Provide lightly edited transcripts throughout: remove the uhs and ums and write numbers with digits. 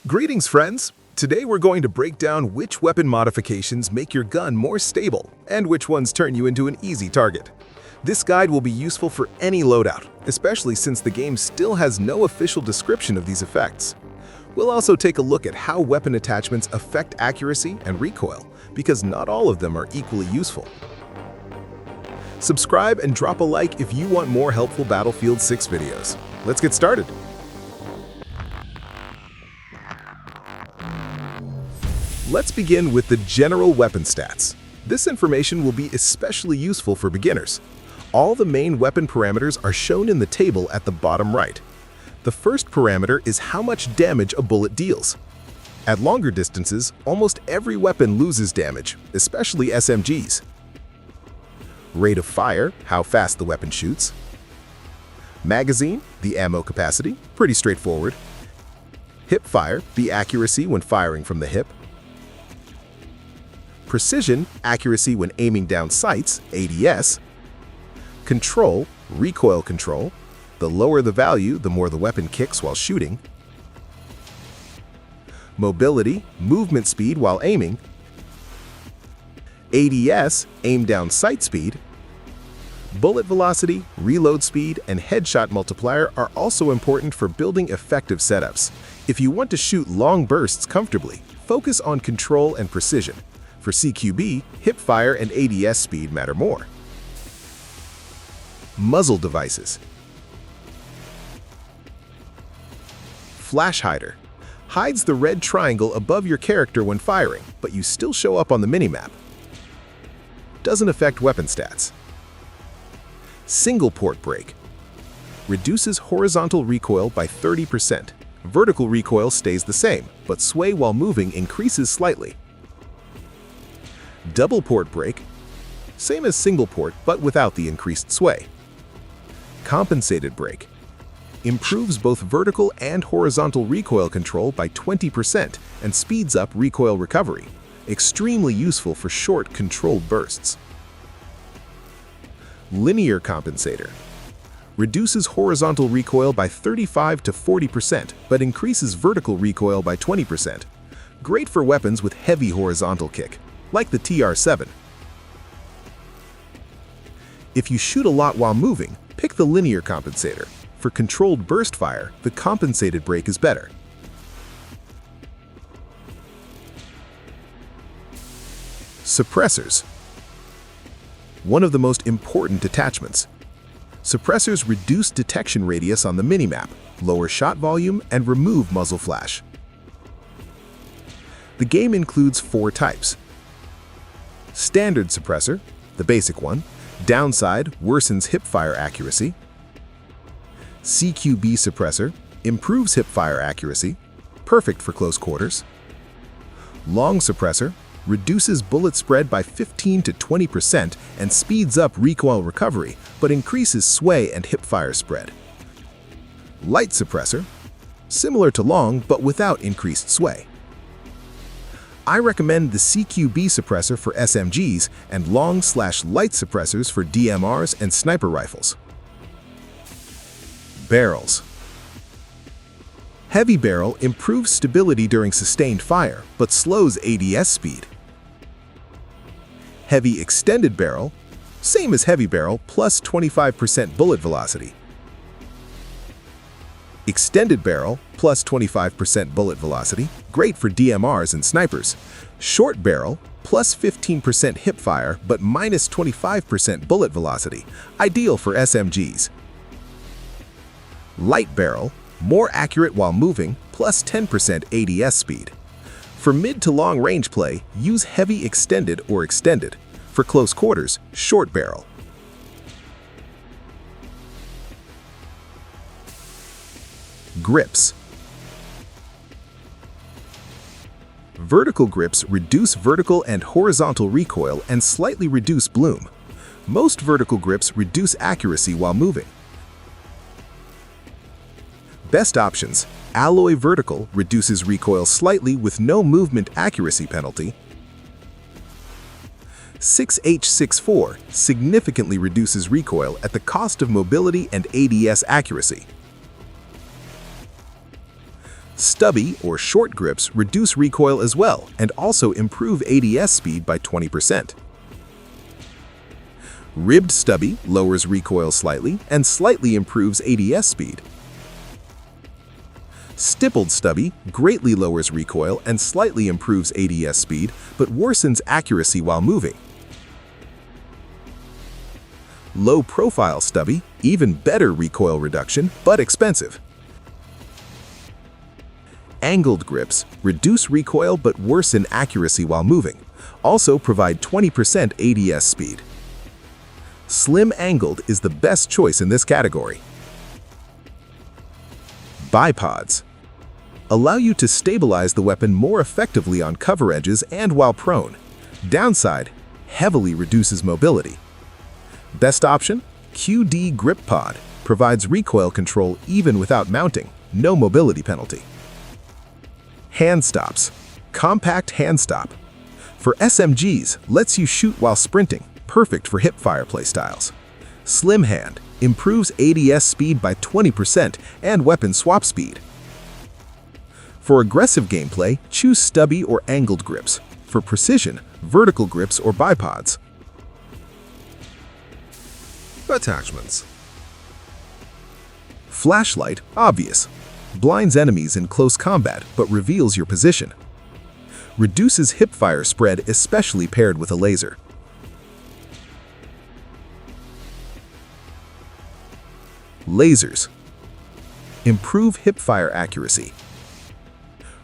Greetings, friends! Today we're going to break down which weapon modifications make your gun more stable and which ones turn you into an easy target. This guide will be useful for any loadout, especially since the game still has no official description of these effects. We'll also take a look at how weapon attachments affect accuracy and recoil, because not all of them are equally useful. Subscribe and drop a like if you want more helpful Battlefield 6 videos. Let's get started! Let's begin with the general weapon stats. This information will be especially useful for beginners. All the main weapon parameters are shown in the table at the bottom right. The first parameter is how much damage a bullet deals. At longer distances, almost every weapon loses damage, especially SMGs. Rate of fire, how fast the weapon shoots. Magazine, the ammo capacity, pretty straightforward. Hip fire, the accuracy when firing from the hip. Precision, accuracy when aiming down sights, ADS. Control, recoil control. The lower the value, the more the weapon kicks while shooting. Mobility, movement speed while aiming. ADS, aim down sight speed. Bullet velocity, reload speed, and headshot multiplier are also important for building effective setups. If you want to shoot long bursts comfortably, focus on control and precision. For CQB, hip fire and ADS speed matter more. Muzzle devices. Flash hider. Hides the red triangle above your character when firing, but you still show up on the minimap. Doesn't affect weapon stats. Single port brake. Reduces horizontal recoil by 30%. Vertical recoil stays the same, but sway while moving increases slightly. Double port brake. Same as single port, but without the increased sway. Compensated brake. Improves both vertical and horizontal recoil control by 20% and speeds up recoil recovery. Extremely useful for short, controlled bursts. Linear compensator. Reduces horizontal recoil by 35 to 40%, but increases vertical recoil by 20%. Great for weapons with heavy horizontal kick, like the TR-7. If you shoot a lot while moving, pick the linear compensator. For controlled burst fire, the compensated brake is better. Suppressors. One of the most important attachments. Suppressors reduce detection radius on the minimap, lower shot volume, and remove muzzle flash. The game includes 4 types. Standard suppressor, the basic one. Downside worsens hipfire accuracy. CQB suppressor improves hipfire accuracy, perfect for close quarters. Long suppressor reduces bullet spread by 15 to 20% and speeds up recoil recovery, but increases sway and hipfire spread. Light suppressor, similar to long but without increased sway. I recommend the CQB suppressor for SMGs and long/light suppressors for DMRs and sniper rifles. Barrels. Heavy barrel improves stability during sustained fire, but slows ADS speed. Heavy extended barrel, same as heavy barrel, plus 25% bullet velocity. Extended barrel, plus 25% bullet velocity, great for DMRs and snipers. Short barrel, plus 15% hip fire, but minus 25% bullet velocity, ideal for SMGs. Light barrel, more accurate while moving, plus 10% ADS speed. For mid to long range play, use heavy extended or extended. For close quarters, short barrel. Grips. Vertical grips reduce vertical and horizontal recoil and slightly reduce bloom. Most vertical grips reduce accuracy while moving. Best options: alloy vertical reduces recoil slightly with no movement accuracy penalty. 6H64 significantly reduces recoil at the cost of mobility and ADS accuracy. Stubby or short grips reduce recoil as well and also improve ADS speed by 20%. Ribbed stubby lowers recoil slightly and slightly improves ADS speed. Stippled stubby greatly lowers recoil and slightly improves ADS speed, but worsens accuracy while moving. Low-profile stubby, even better recoil reduction, but expensive. Angled grips reduce recoil but worsen accuracy while moving, also provide 20% ADS speed. Slim angled is the best choice in this category. Bipods allow you to stabilize the weapon more effectively on cover edges and while prone. Downside, heavily reduces mobility. Best option, QD Grip Pod, provides recoil control even without mounting, no mobility penalty. Hand stops, compact hand stop. For SMGs, lets you shoot while sprinting, perfect for hip-fire playstyles. Slim hand, improves ADS speed by 20% and weapon swap speed. For aggressive gameplay, choose stubby or angled grips. For precision, vertical grips or bipods. Attachments. Flashlight, obvious. Blinds enemies in close combat but reveals your position. Reduces hipfire spread, especially paired with a laser. Lasers. Improve hipfire accuracy.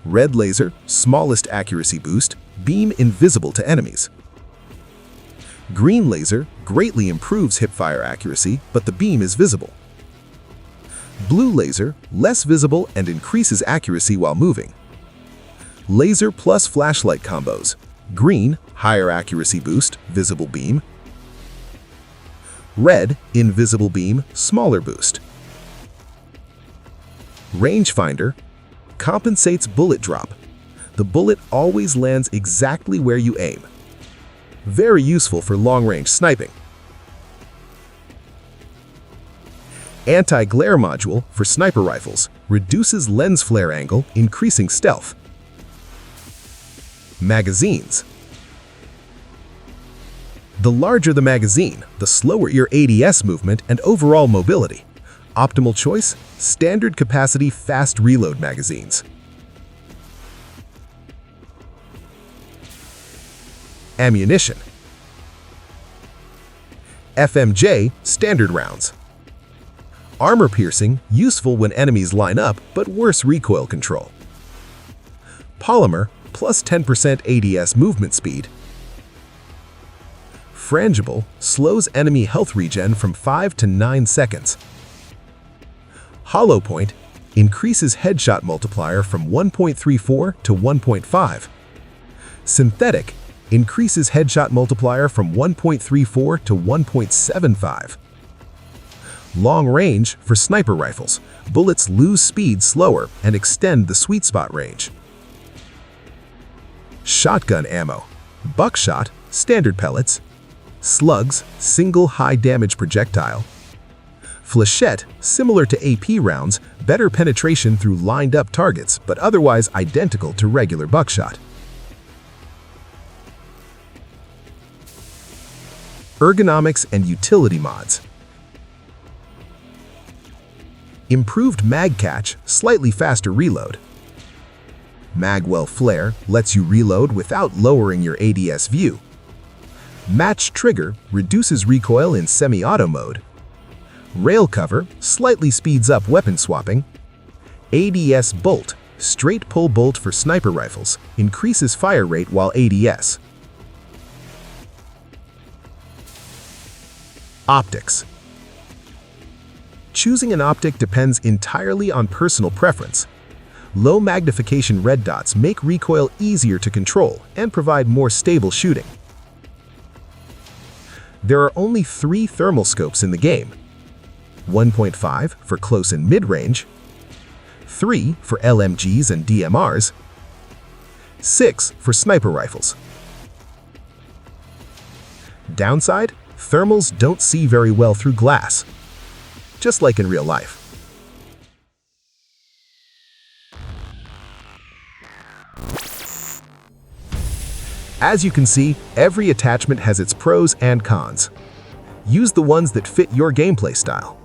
Red laser, smallest accuracy boost, beam invisible to enemies. Green laser greatly improves hipfire accuracy, but the beam is visible. Blue laser, less visible and increases accuracy while moving. Laser plus flashlight combos. Green, higher accuracy boost, visible beam. Red, invisible beam, smaller boost. Rangefinder compensates bullet drop. The bullet always lands exactly where you aim. Very useful for long-range sniping. Anti-glare module for sniper rifles reduces lens flare angle, increasing stealth. Magazines. The larger the magazine, the slower your ADS movement and overall mobility. Optimal choice, standard capacity fast reload magazines. Ammunition. FMJ standard rounds. Armor piercing, useful when enemies line up, but worse recoil control. Polymer, plus 10% ADS movement speed. Frangible, slows enemy health regen from 5 to 9 seconds. Hollow point, increases headshot multiplier from 1.34 to 1.5. Synthetic, increases headshot multiplier from 1.34 to 1.75. Long range for sniper rifles. Bullets lose speed slower and extend the sweet spot range. Shotgun ammo. Buckshot, standard pellets. Slugs, single high damage projectile. Flechette, similar to AP rounds, better penetration through lined up targets, but otherwise identical to regular buckshot. Ergonomics and utility mods. Improved mag catch, slightly faster reload. Magwell flare lets you reload without lowering your ADS view. Match trigger reduces recoil in semi-auto mode. Rail cover slightly speeds up weapon swapping. ADS bolt, straight pull bolt for sniper rifles, increases fire rate while ADS. Optics. Choosing an optic depends entirely on personal preference. Low magnification red dots make recoil easier to control and provide more stable shooting. There are only 3 thermal scopes in the game. 1.5 for close and mid-range, 3 for LMGs and DMRs, 6 for sniper rifles. Downside, thermals don't see very well through glass, just like in real life. As you can see, every attachment has its pros and cons. Use the ones that fit your gameplay style.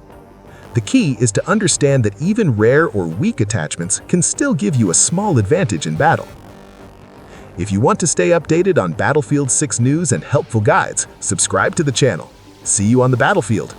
The key is to understand that even rare or weak attachments can still give you a small advantage in battle. If you want to stay updated on Battlefield 6 news and helpful guides, subscribe to the channel. See you on the battlefield.